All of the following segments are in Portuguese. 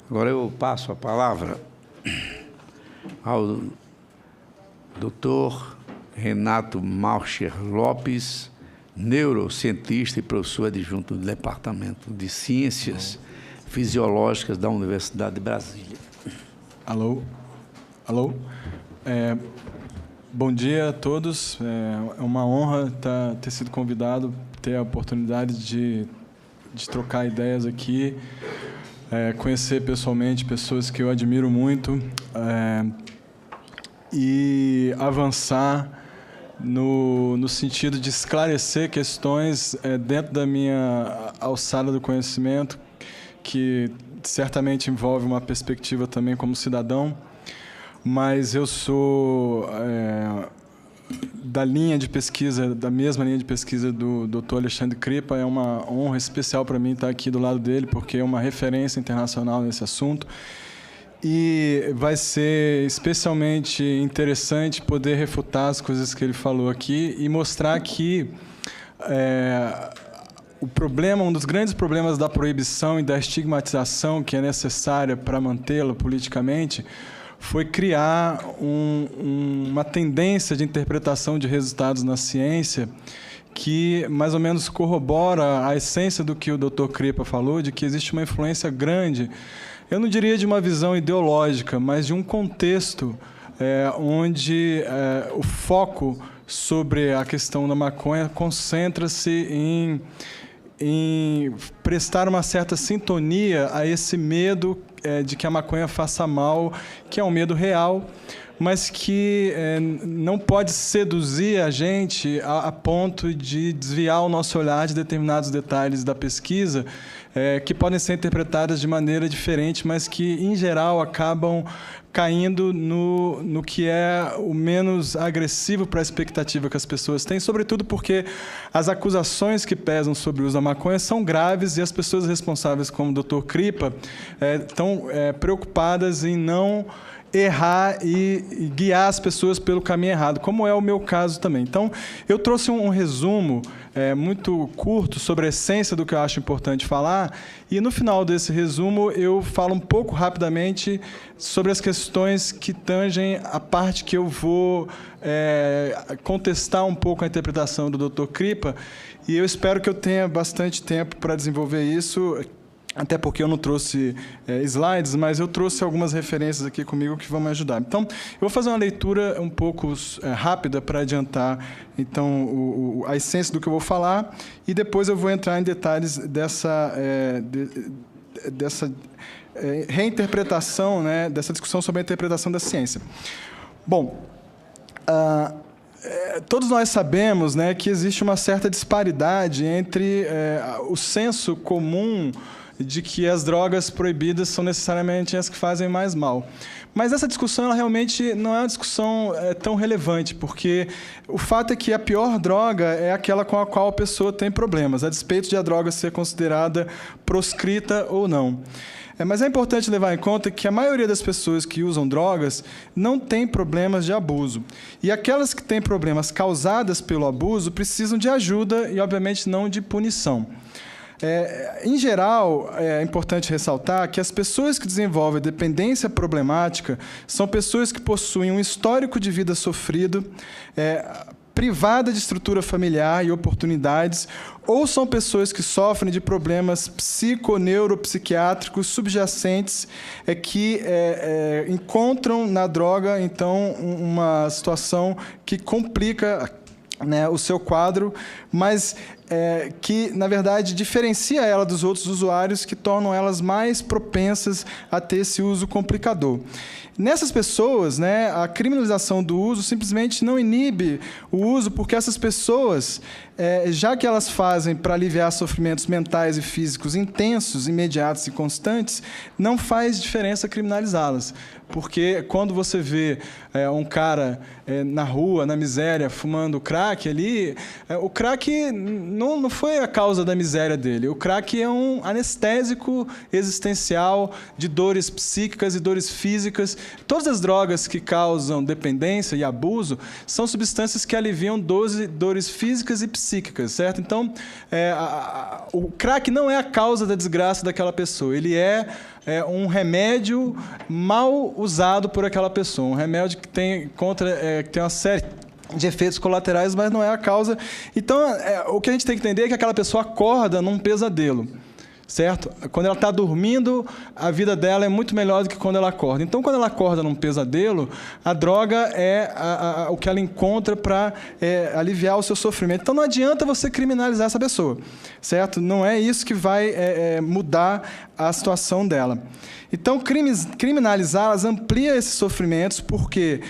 Agora eu passo a palavra ao Dr. Renato Malcher Lopes, neurocientista e professor adjunto do Departamento de Ciências Fisiológicas da Universidade de Brasília. Alô? Alô? Bom dia a todos. É uma honra ter sido convidado, ter a oportunidade de trocar ideias aqui, conhecer pessoalmente pessoas que eu admiro muito e avançar no sentido de esclarecer questões dentro da minha alçada do conhecimento, que certamente envolve uma perspectiva também como cidadão, mas eu sou da linha de pesquisa, da mesma linha de pesquisa do Dr. Alexandre Crippa. É uma honra especial para mim estar aqui do lado dele, porque é uma referência internacional nesse assunto. E vai ser especialmente interessante poder refutar as coisas que ele falou aqui e mostrar que o problema, um dos grandes problemas da proibição e da estigmatização que é necessária para mantê-la politicamente, foi criar uma tendência de interpretação de resultados na ciência que mais ou menos corrobora a essência do que o Dr. Crippa falou, de que existe uma influência grande, eu não diria de uma visão ideológica, mas de um contexto onde o foco sobre a questão da maconha concentra-se em prestar uma certa sintonia a esse medo de que a maconha faça mal, que é um medo real, mas que não pode seduzir a gente a ponto de desviar o nosso olhar de determinados detalhes da pesquisa, que podem ser interpretadas de maneira diferente, mas que, em geral, acabam caindo no que é o menos agressivo para a expectativa que as pessoas têm, sobretudo porque as acusações que pesam sobre o uso da maconha são graves e as pessoas responsáveis, como o Dr. Crippa, estão preocupadas em não errar e guiar as pessoas pelo caminho errado, como é o meu caso também. Então, eu trouxe um resumo muito curto sobre a essência do que eu acho importante falar, e no final desse resumo eu falo um pouco rapidamente sobre as questões que tangem a parte que eu vou contestar um pouco a interpretação do Dr. Crippa, e eu espero que eu tenha bastante tempo para desenvolver isso, até porque eu não trouxe slides, mas eu trouxe algumas referências aqui comigo que vão me ajudar. Então, eu vou fazer uma leitura um pouco rápida para adiantar então, a essência do que eu vou falar, e depois eu vou entrar em detalhes dessa reinterpretação, dessa discussão sobre a interpretação da ciência. Bom, todos nós sabemos que existe uma certa disparidade entre o senso comum de que as drogas proibidas são necessariamente as que fazem mais mal. Mas essa discussão ela realmente não é uma discussão tão relevante, porque o fato é que a pior droga é aquela com a qual a pessoa tem problemas, a despeito de a droga ser considerada proscrita ou não. Mas é importante levar em conta que a maioria das pessoas que usam drogas não tem problemas de abuso. E aquelas que têm problemas causados pelo abuso precisam de ajuda e, obviamente, não de punição. Em geral, é importante ressaltar que as pessoas que desenvolvem dependência problemática são pessoas que possuem um histórico de vida sofrido, privada de estrutura familiar e oportunidades, ou são pessoas que sofrem de problemas psiconeuropsiquiátricos subjacentes que encontram na droga, então, uma situação que complica o seu quadro, mas que, na verdade, diferencia ela dos outros usuários, que tornam elas mais propensas a ter esse uso complicador. Nessas pessoas, a criminalização do uso simplesmente não inibe o uso, porque essas pessoas, já que elas fazem para aliviar sofrimentos mentais e físicos intensos, imediatos e constantes, não faz diferença criminalizá-las. Porque quando você vê um cara na rua, na miséria, fumando crack ali, o crack não foi a causa da miséria dele. O crack é um anestésico existencial de dores psíquicas e dores físicas. Todas as drogas que causam dependência e abuso são substâncias que aliviam dores físicas e psíquicas, certo? Então, o crack não é a causa da desgraça daquela pessoa. Ele é um remédio mal usado por aquela pessoa, um remédio que tem uma série de efeitos colaterais, mas não é a causa. Então, o que a gente tem que entender é que aquela pessoa acorda num pesadelo, certo? Quando ela está dormindo, a vida dela é muito melhor do que quando ela acorda. Então, quando ela acorda num pesadelo, a droga é o que ela encontra para aliviar o seu sofrimento. Então, não adianta você criminalizar essa pessoa, certo? Não é isso que vai mudar a situação dela. Então, criminalizá-las amplia esses sofrimentos porque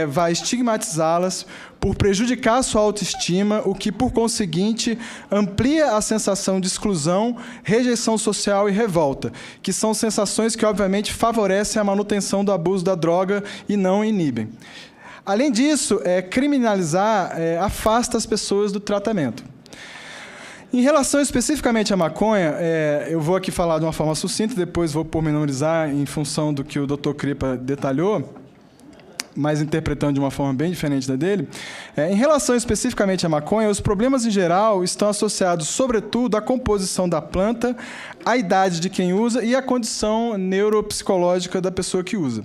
vai estigmatizá-las, por prejudicar a sua autoestima, o que, por conseguinte, amplia a sensação de exclusão, rejeição social e revolta, que são sensações que, obviamente, favorecem a manutenção do abuso da droga e não inibem. Além disso, criminalizar afasta as pessoas do tratamento. Em relação especificamente à maconha, eu vou aqui falar de uma forma sucinta, depois vou pormenorizar em função do que o Dr. Kripa detalhou, mas interpretando de uma forma bem diferente da dele. Em relação especificamente à maconha, os problemas em geral estão associados, sobretudo, à composição da planta, à idade de quem usa e à condição neuropsicológica da pessoa que usa.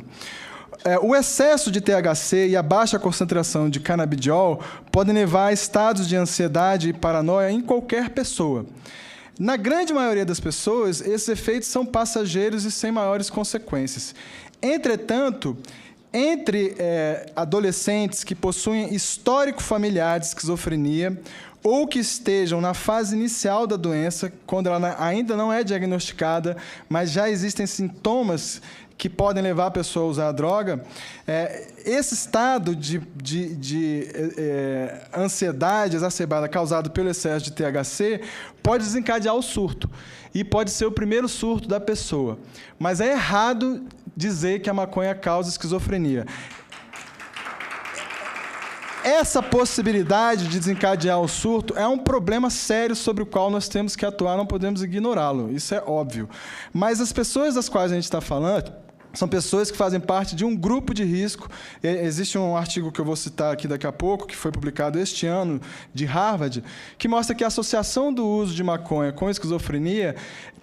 O excesso de THC e a baixa concentração de canabidiol podem levar a estados de ansiedade e paranoia em qualquer pessoa. Na grande maioria das pessoas, esses efeitos são passageiros e sem maiores consequências. Entretanto, entre adolescentes que possuem histórico familiar de esquizofrenia ou que estejam na fase inicial da doença, quando ela ainda não é diagnosticada, mas já existem sintomas que podem levar a pessoa a usar a droga, esse estado de ansiedade exacerbada causado pelo excesso de THC pode desencadear o surto, e pode ser o primeiro surto da pessoa. Mas é errado dizer que a maconha causa esquizofrenia. Essa possibilidade de desencadear o surto é um problema sério sobre o qual nós temos que atuar, não podemos ignorá-lo, isso é óbvio. Mas as pessoas das quais a gente está falando são pessoas que fazem parte de um grupo de risco. Existe um artigo que eu vou citar aqui daqui a pouco, que foi publicado este ano, de Harvard, que mostra que a associação do uso de maconha com esquizofrenia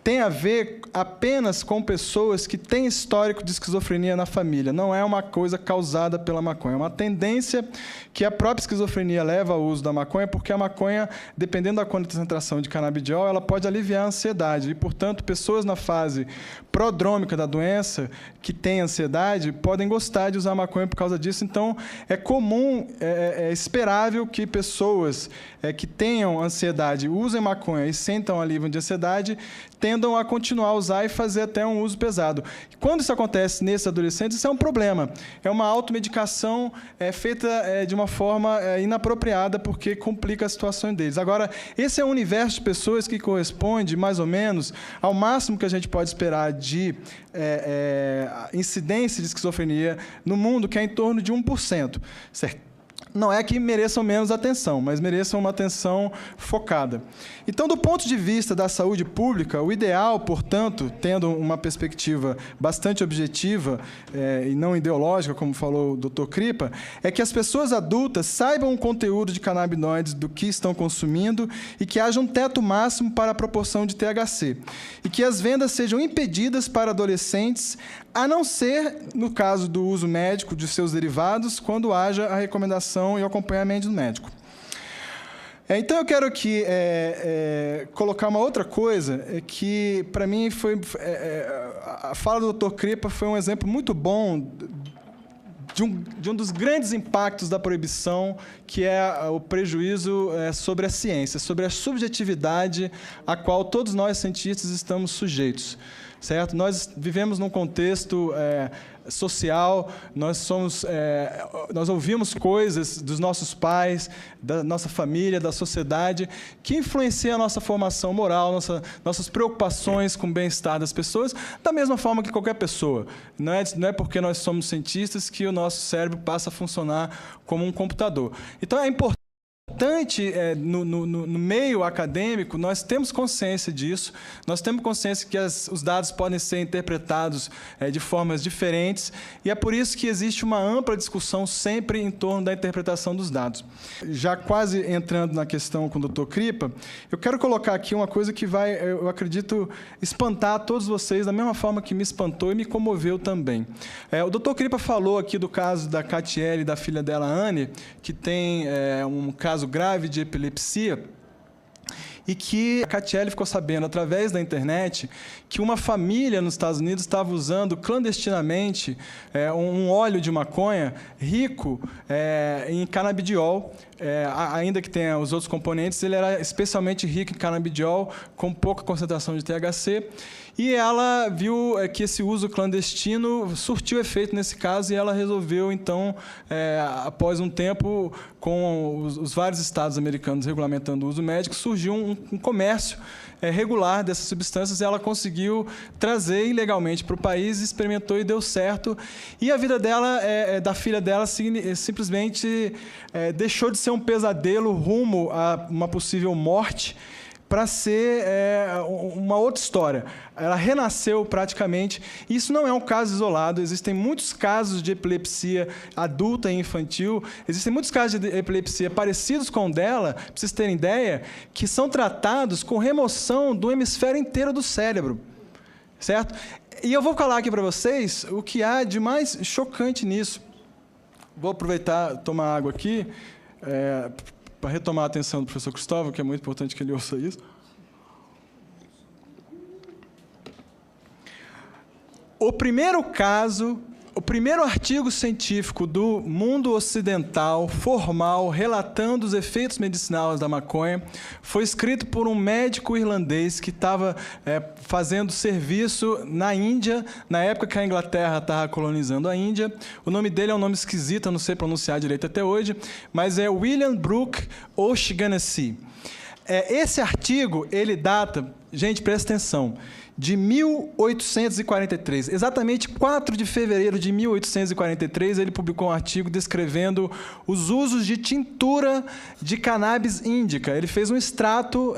tem a ver apenas com pessoas que têm histórico de esquizofrenia na família. Não é uma coisa causada pela maconha. É uma tendência que a própria esquizofrenia leva ao uso da maconha, porque a maconha, dependendo da concentração de canabidiol, ela pode aliviar a ansiedade. E, portanto, pessoas na fase prodrômica da doença, que têm ansiedade, podem gostar de usar maconha por causa disso. Então, é comum, é esperável que pessoas que tenham ansiedade usem maconha e sentam alívio de ansiedade, tendam a continuar a usar e fazer até um uso pesado. Quando isso acontece nesses adolescentes, isso é um problema. É uma automedicação feita de uma forma inapropriada, porque complica a situação deles. Agora, esse é um universo de pessoas que corresponde, mais ou menos, ao máximo que a gente pode esperar de incidência de esquizofrenia no mundo, que é em torno de 1%. Certo? Não é que mereçam menos atenção, mas mereçam uma atenção focada. Então, do ponto de vista da saúde pública, o ideal, portanto, tendo uma perspectiva bastante objetiva e não ideológica, como falou o Dr. Kripa, é que as pessoas adultas saibam o conteúdo de canabinoides do que estão consumindo e que haja um teto máximo para a proporção de THC. E que as vendas sejam impedidas para adolescentes, a não ser no caso do uso médico de seus derivados, quando haja a recomendação e o acompanhamento do médico. Então, eu quero aqui colocar uma outra coisa, que, para mim, foi... a fala do Dr. Kripa foi um exemplo muito bom de um dos grandes impactos da proibição, que é o prejuízo sobre a ciência, sobre a subjetividade a qual todos nós, cientistas, estamos sujeitos. Certo? Nós vivemos num contexto social, nós ouvimos coisas dos nossos pais, da nossa família, da sociedade, que influenciam a nossa formação moral, nossas preocupações com o bem-estar das pessoas, da mesma forma que qualquer pessoa. Não é porque nós somos cientistas que o nosso cérebro passa a funcionar como um computador. Então, é importante importante no meio acadêmico, nós temos consciência disso, nós temos consciência que os dados podem ser interpretados de formas diferentes, e é por isso que existe uma ampla discussão sempre em torno da interpretação dos dados. Já quase entrando na questão com o Dr. Kripa, eu quero colocar aqui uma coisa que vai, eu acredito, espantar todos vocês da mesma forma que me espantou e me comoveu também. O Dr. Kripa falou aqui do caso da Catiele e da filha dela, Anne, que tem um caso grave de epilepsia, e que a Catiele ficou sabendo, através da internet, que uma família nos Estados Unidos estava usando clandestinamente um óleo de maconha rico em canabidiol. Ainda que tenha os outros componentes, ele era especialmente rico em canabidiol, com pouca concentração de THC, e ela viu que esse uso clandestino surtiu efeito nesse caso, e ela resolveu, então, após um tempo, com os vários estados americanos regulamentando o uso médico, surgiu um comércio regular dessas substâncias, e ela conseguiu trazer ilegalmente para o país, experimentou e deu certo. E a vida dela, da filha dela, simplesmente deixou de ser um pesadelo rumo a uma possível morte para ser uma outra história. Ela renasceu praticamente. Isso não é um caso isolado, existem muitos casos de epilepsia adulta e infantil, existem muitos casos de epilepsia parecidos com o dela, para vocês terem ideia, que são tratados com remoção do hemisfério inteiro do cérebro, certo? E eu vou falar aqui para vocês o que há de mais chocante nisso. Vou aproveitar, tomar água aqui, para retomar a atenção do professor Cristóvão, que é muito importante que ele ouça isso. O primeiro artigo científico do mundo ocidental, formal, relatando os efeitos medicinais da maconha, foi escrito por um médico irlandês que estava fazendo serviço na Índia, na época que a Inglaterra estava colonizando a Índia. O nome dele é um nome esquisito, eu não sei pronunciar direito até hoje, mas é William Brooke O'Shaughnessy. Esse artigo, ele data, gente, presta atenção, de 1843. Exatamente 4 de fevereiro de 1843, ele publicou um artigo descrevendo os usos de tintura de cannabis índica. Ele fez um extrato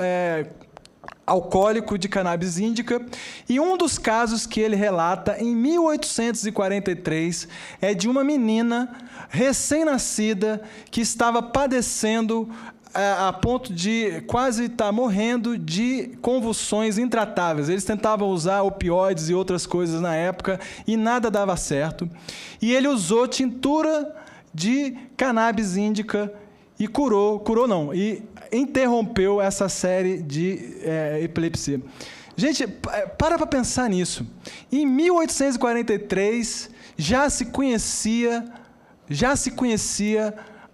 alcoólico de cannabis índica, e um dos casos que ele relata em 1843 é de uma menina recém-nascida que estava padecendo a ponto de quase estar morrendo de convulsões intratáveis. Eles tentavam usar opioides e outras coisas na época e nada dava certo. E ele usou tintura de cannabis índica e e interrompeu essa série de epilepsia. Gente, para pensar nisso. Em 1843 já se conhecia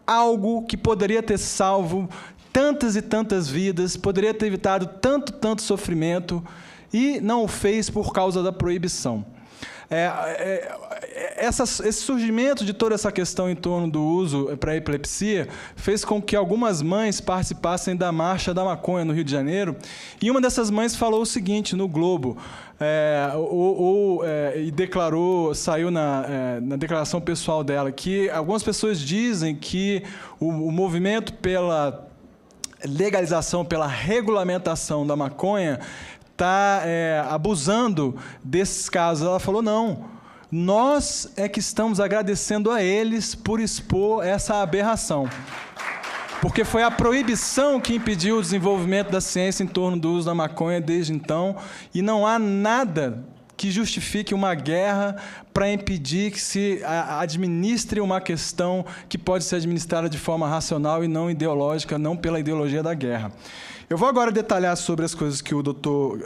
algo que poderia ter salvo tantas e tantas vidas, poderia ter evitado tanto sofrimento, e não o fez por causa da proibição. Esse surgimento de toda essa questão em torno do uso para epilepsia fez com que algumas mães participassem da Marcha da Maconha no Rio de Janeiro, e uma dessas mães falou o seguinte no Globo, e declarou, saiu na declaração pessoal dela, que algumas pessoas dizem que o movimento pela legalização, pela regulamentação da maconha está abusando desses casos. Ela falou, não, nós é que estamos agradecendo a eles por expor essa aberração. Porque foi a proibição que impediu o desenvolvimento da ciência em torno do uso da maconha desde então, e não há nada que justifique uma guerra para impedir que se administre uma questão que pode ser administrada de forma racional e não ideológica, não pela ideologia da guerra. Eu vou agora detalhar sobre as coisas que o Dr.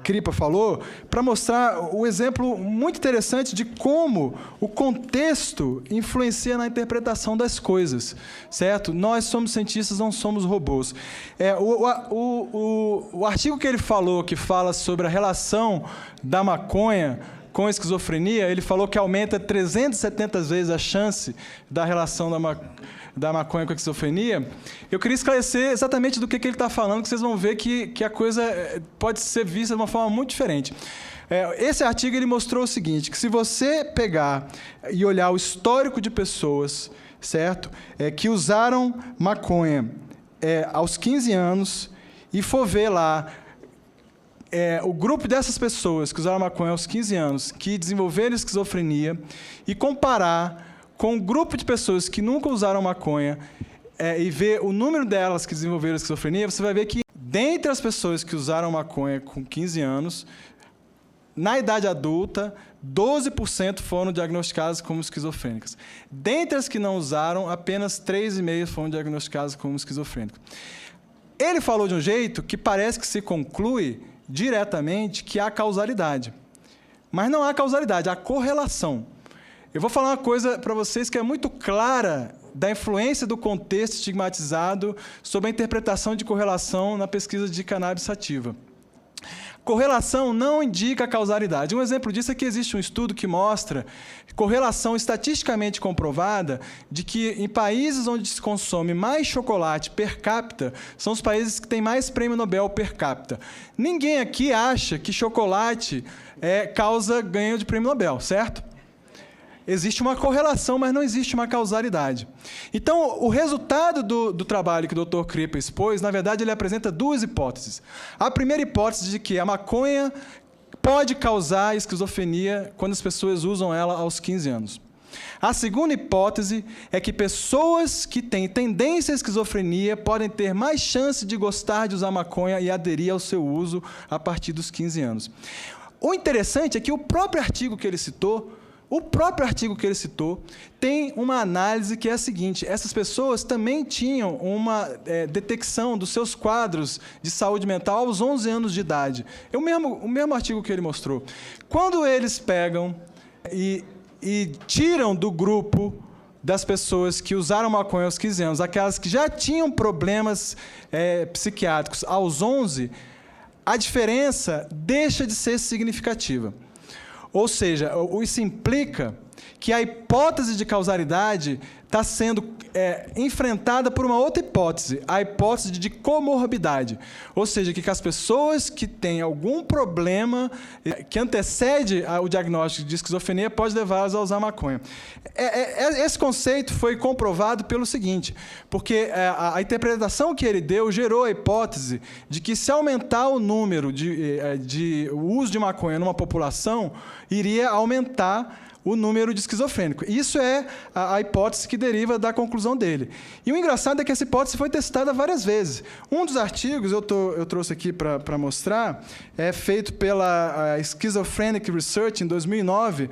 Kripa falou, para mostrar o exemplo muito interessante de como o contexto influencia na interpretação das coisas, certo? Nós somos cientistas, não somos robôs. O artigo que ele falou, que fala sobre a relação da maconha com a esquizofrenia, ele falou que aumenta 370 vezes a chance da relação da maconha com a esquizofrenia. Eu queria esclarecer exatamente do que ele está falando, que vocês vão ver que a coisa pode ser vista de uma forma muito diferente. Esse artigo ele mostrou o seguinte, que se você pegar e olhar o histórico de pessoas certo? Que usaram maconha aos 15 anos e for ver lá o grupo dessas pessoas que usaram maconha aos 15 anos, que desenvolveram esquizofrenia, e comparar com o grupo de pessoas que nunca usaram maconha e ver o número delas que desenvolveram esquizofrenia, você vai ver que, dentre as pessoas que usaram maconha com 15 anos, na idade adulta, 12% foram diagnosticadas como esquizofrênicas. Dentre as que não usaram, apenas 3,5% foram diagnosticadas como esquizofrênicas. Ele falou de um jeito que parece que se conclui diretamente que há causalidade. Mas não há causalidade, há correlação. Eu vou falar uma coisa para vocês que é muito clara da influência do contexto estigmatizado sobre a interpretação de correlação na pesquisa de cannabis sativa. Correlação não indica causalidade. Um exemplo disso é que existe um estudo que mostra correlação estatisticamente comprovada de que em países onde se consome mais chocolate per capita, são os países que têm mais prêmio Nobel per capita. Ninguém aqui acha que chocolate causa ganho de prêmio Nobel, certo? Existe uma correlação, mas não existe uma causalidade. Então, o resultado do trabalho que o Dr. Kripa expôs, na verdade, ele apresenta duas hipóteses. A primeira hipótese de que a maconha pode causar esquizofrenia quando as pessoas usam ela aos 15 anos. A segunda hipótese é que pessoas que têm tendência à esquizofrenia podem ter mais chance de gostar de usar maconha e aderir ao seu uso a partir dos 15 anos. O interessante é que o próprio artigo que ele citou tem uma análise que é a seguinte: essas pessoas também tinham uma detecção dos seus quadros de saúde mental aos 11 anos de idade. O mesmo artigo que ele mostrou. Quando eles pegam e tiram do grupo das pessoas que usaram maconha aos 15 anos, aquelas que já tinham problemas psiquiátricos aos 11, a diferença deixa de ser significativa. Ou seja, isso implica que a hipótese de causalidade está sendo enfrentada por uma outra hipótese, a hipótese de comorbidade. Ou seja, que as pessoas que têm algum problema que antecede o diagnóstico de esquizofrenia pode levá-las a usar maconha. Esse conceito foi comprovado pelo seguinte, porque a interpretação que ele deu gerou a hipótese de que, se aumentar o número de uso de maconha numa população, iria aumentar o número de esquizofrênicos. Isso é a hipótese que deriva da conclusão dele. E o engraçado é que essa hipótese foi testada várias vezes. Um dos artigos, eu trouxe aqui para mostrar, é feito pela Schizophrenic Research, em 2009.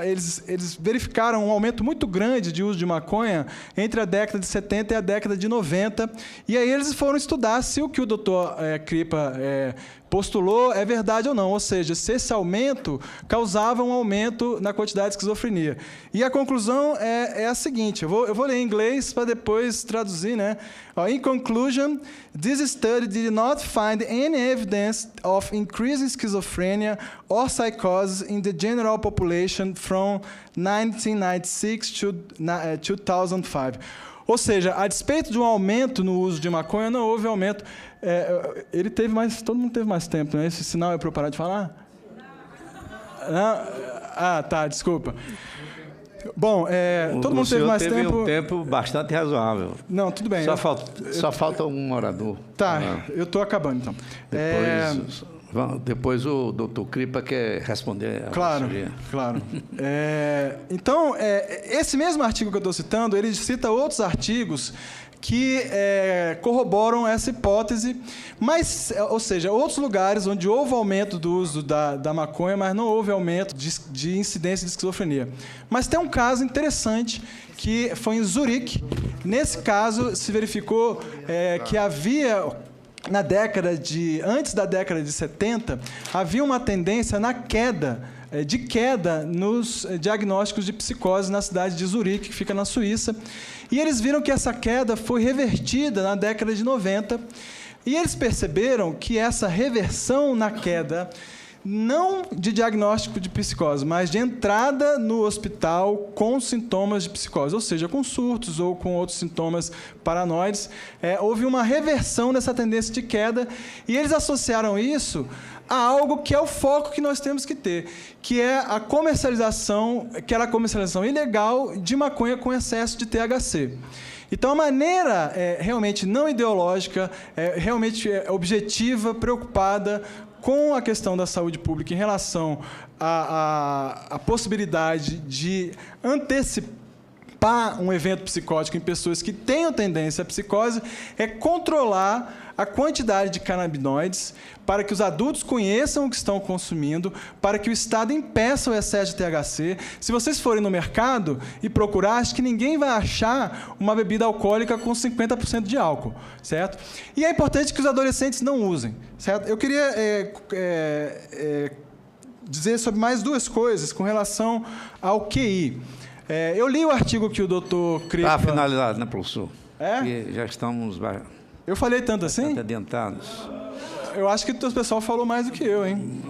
Eles verificaram um aumento muito grande de uso de maconha entre a década de 70 e a década de 90. E aí eles foram estudar se o que o Dr. Kripa postulou é verdade ou não, ou seja, se esse aumento causava um aumento na quantidade de esquizofrenia. E a conclusão é a seguinte, eu vou ler em inglês para depois traduzir, né? In conclusion, this study did not find any evidence of increasing schizophrenia or psychosis in the general population from 1996 to 2005. Ou seja, a despeito de um aumento no uso de maconha, não houve aumento. Todo mundo teve mais tempo, né? Esse sinal é para eu parar de falar? Não? Ah, tá, desculpa. Bom, todo mundo teve mais tempo. Teve um tempo bastante razoável. Não, tudo bem. Só falta um orador. Tá, eu estou acabando, então. Depois o Dr. Kripa quer responder. Claro. Então, esse mesmo artigo que eu estou citando, ele cita outros artigos que corroboram essa hipótese, ou seja, outros lugares onde houve aumento do uso da maconha, mas não houve aumento de incidência de esquizofrenia. Mas tem um caso interessante, que foi em Zurique. Nesse caso, se verificou que havia, antes da década de 70, havia uma tendência de queda nos diagnósticos de psicose na cidade de Zurique, que fica na Suíça. E eles viram que essa queda foi revertida na década de 90, e eles perceberam que essa reversão na queda, não de diagnóstico de psicose, mas de entrada no hospital com sintomas de psicose, ou seja, com surtos ou com outros sintomas paranoides, houve uma reversão dessa tendência de queda, e eles associaram isso a algo que é o foco que nós temos que ter, que é a comercialização, que era a comercialização ilegal de maconha com excesso de THC. Então, a maneira realmente não ideológica, realmente objetiva, preocupada com a questão da saúde pública em relação à possibilidade de antecipar um evento psicótico em pessoas que tenham tendência à psicose, é controlar a quantidade de canabinoides para que os adultos conheçam o que estão consumindo, para que o Estado impeça o excesso de THC. Se vocês forem no mercado e procurar, acho que ninguém vai achar uma bebida alcoólica com 50% de álcool, certo? E é importante que os adolescentes não usem, certo? Eu queria dizer sobre mais duas coisas com relação ao QI. Eu li o artigo que o doutor Cripa... Está finalizado, né, professor? É? Já estamos... Eu falei tanto assim? Adiantados. Eu acho que o pessoal falou mais do que eu, hein?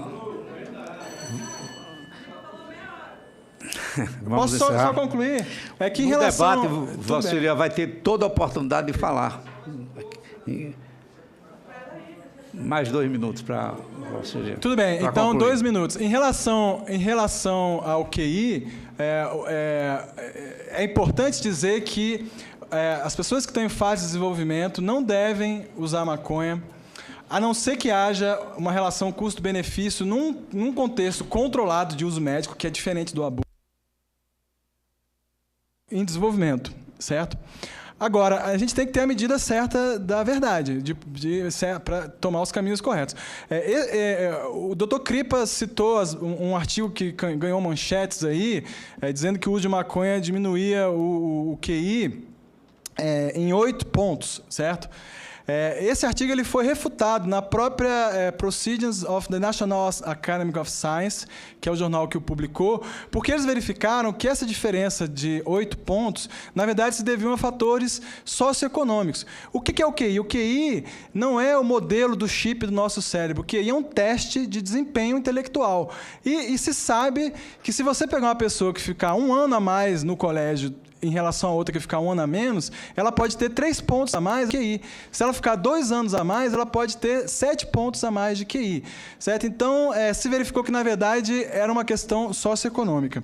Posso só concluir? É que em relação... No debate, você já vai ter toda a oportunidade de falar. Mais 2 minutos para você. Tudo bem, então concluir. 2 minutos. Em relação ao QI, é importante dizer que as pessoas que estão em fase de desenvolvimento não devem usar maconha, a não ser que haja uma relação custo-benefício num contexto controlado de uso médico, que é diferente do abuso em desenvolvimento, certo? Agora, a gente tem que ter a medida certa da verdade, para tomar os caminhos corretos. O Dr. Cripa citou um artigo que ganhou manchetes aí, dizendo que o uso de maconha diminuía o QI em 8 pontos, certo? Esse artigo ele foi refutado na própria Proceedings of the National Academy of Science, que é o jornal que o publicou, porque eles verificaram que essa diferença de 8 pontos, na verdade, se deviam a fatores socioeconômicos. O que é o QI? O QI não é o modelo do chip do nosso cérebro. O QI é um teste de desempenho intelectual. E se sabe que se você pegar uma pessoa que ficar 1 ano a mais no colégio em relação a outra que ficar 1 ano a menos, ela pode ter 3 pontos a mais de QI. Se ela ficar 2 anos a mais, ela pode ter 7 pontos a mais de QI. Certo? Então, se verificou que, na verdade, era uma questão socioeconômica.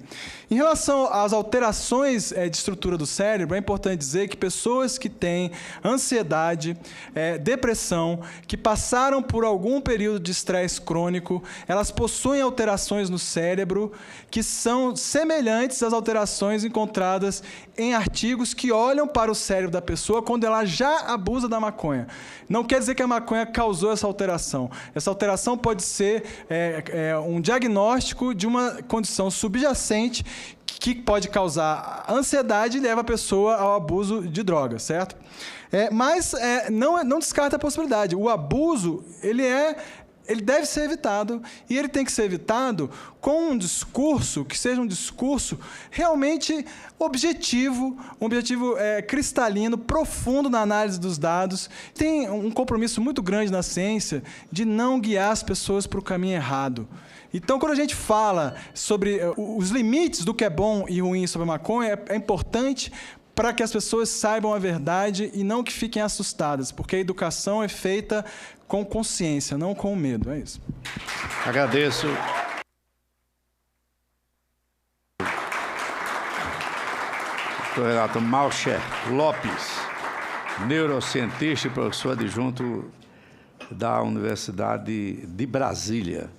Em relação às alterações de estrutura do cérebro, é importante dizer que pessoas que têm ansiedade, depressão, que passaram por algum período de estresse crônico, elas possuem alterações no cérebro que são semelhantes às alterações encontradas em artigos que olham para o cérebro da pessoa quando ela já abusa da maconha. Não quer dizer que a maconha causou essa alteração. Essa alteração pode ser um diagnóstico de uma condição subjacente que pode causar ansiedade e leva a pessoa ao abuso de drogas, certo? Mas não descarta a possibilidade. O abuso, ele deve ser evitado, e ele tem que ser evitado com um discurso que seja um discurso realmente objetivo, um objetivo cristalino, profundo na análise dos dados. Tem um compromisso muito grande na ciência de não guiar as pessoas para o caminho errado. Então, quando a gente fala sobre os limites do que é bom e ruim sobre a maconha, é importante para que as pessoas saibam a verdade e não que fiquem assustadas, porque a educação é feita com consciência, não com medo. É isso. Agradeço. Dr. Renato Malcher Lopes, neurocientista e professor adjunto da Universidade de Brasília.